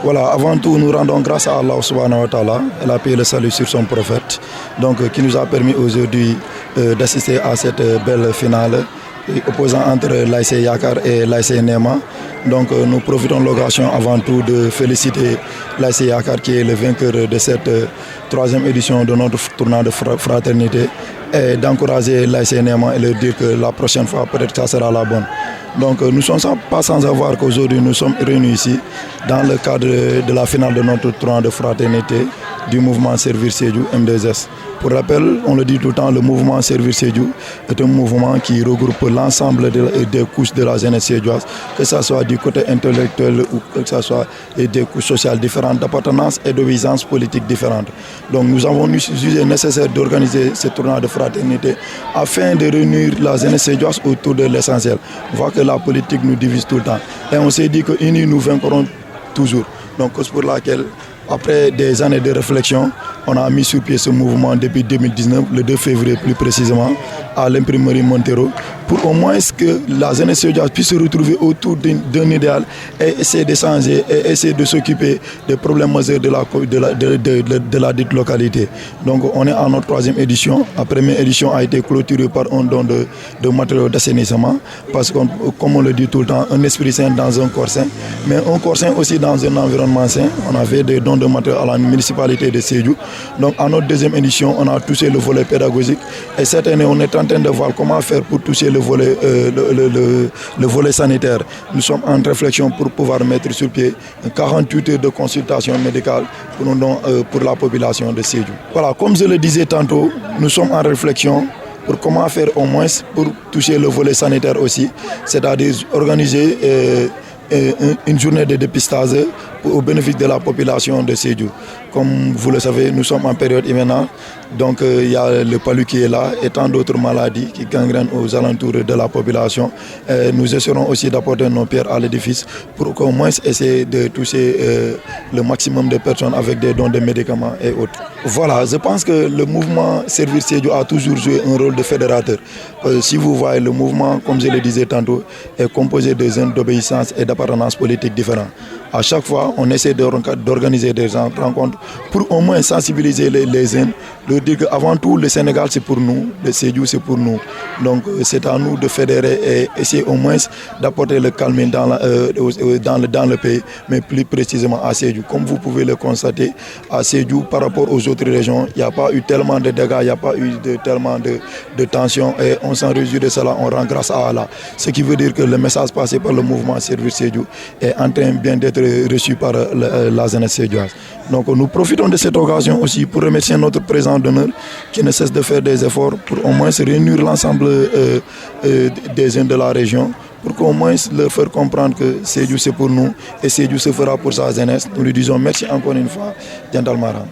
Voilà, avant tout, nous rendons grâce à Allah subhanahu wa ta'ala. Elle a payé le salut sur son prophète, donc qui nous a permis aujourd'hui d'assister à cette belle finale opposant entre l'ASC Yakar et l'ASC Nema. Donc nous profitons de l'occasion avant tout de féliciter l'ASC Yakar qui est le vainqueur de cette troisième édition de notre tournoi de fraternité et d'encourager l'ASC Nema et leur dire que la prochaine fois peut-être que ça sera la bonne. Donc nous ne sommes pas sans savoir qu'aujourd'hui nous sommes réunis ici dans le cadre de la finale de notre tournoi de fraternité du mouvement Servir Sédhiou M2S. Pour rappel, on le dit tout le temps, le mouvement Servir Sédhiou est un mouvement qui regroupe l'ensemble des couches de la jeunesse sédhioise, que ce soit du côté intellectuel ou que ce soit des couches sociales différentes, d'appartenance et de visance politique différentes. Donc nous avons jugé nécessaire d'organiser ce tournoi de fraternité afin de réunir la jeunesse sédhioise autour de l'essentiel. On voit que la politique nous divise tout le temps. Et on s'est dit que unis nous vaincrons toujours. Donc c'est pour laquelle, après des années de réflexion, on a mis sur pied ce mouvement depuis 2019, le 2 février plus précisément, à l'imprimerie Montero, pour au moins que la jeunesse sédhioise puisse se retrouver autour d'un idéal et essayer d'échanger et essayer de s'occuper des problèmes majeurs de la dite localité. Donc on est en notre troisième édition. La première édition a été clôturée par un don de matériaux d'assainissement, parce que comme on le dit tout le temps, un esprit sain dans un corps sain, mais un corps sain aussi dans un environnement sain. On avait des dons de matériaux à la municipalité de Sédhiou. Donc en notre deuxième édition, on a touché le volet pédagogique et cette année on est en train de voir comment faire pour toucher le volet, le volet sanitaire. Nous sommes en réflexion pour pouvoir mettre sur pied 48 heures de consultation médicale pour la population de Sédhiou. Voilà, comme je le disais tantôt, nous sommes en réflexion pour comment faire au moins pour toucher le volet sanitaire aussi, c'est-à-dire organiser une journée de dépistage au bénéfice de la population de Sédhiou. Comme vous le savez, nous sommes en période hivernale, donc il y a le palu qui est là et tant d'autres maladies qui gangrènent aux alentours de la population. Nous essaierons aussi d'apporter nos pierres à l'édifice pour qu'au moins essayer de toucher le maximum de personnes avec des dons de médicaments et autres. Voilà, je pense que le mouvement Servir Sédhiou a toujours joué un rôle de fédérateur. Si vous voyez, le mouvement, comme je le disais tantôt, est composé de zones d'obéissance et d'appartenance politique différentes. À chaque fois, on essaie d'organiser des rencontres pour au moins sensibiliser les jeunes, de dire qu'avant tout, le Sénégal c'est pour nous, le Sédhiou c'est pour nous. Donc c'est à nous de fédérer et essayer au moins d'apporter le calme dans le pays, mais plus précisément à Sédhiou. Comme vous pouvez le constater, à Sédhiou, par rapport aux autres régions, il n'y a pas eu tellement de dégâts, il n'y a pas eu tellement de tensions et on s'en réjouit de cela, on rend grâce à Allah. Ce qui veut dire que le message passé par le mouvement Servir Sédhiou est en train bien d'être reçu par la jeunesse sédhioise. Donc nous profitons de cette occasion aussi pour remercier notre président d'honneur qui ne cesse de faire des efforts pour au moins réunir l'ensemble des jeunes de la région, pour qu'au moins leur faire comprendre que Sédhiou c'est pour nous et Sédhiou se fera pour sa jeunesse. Nous lui disons merci encore une fois, Diantal Maram.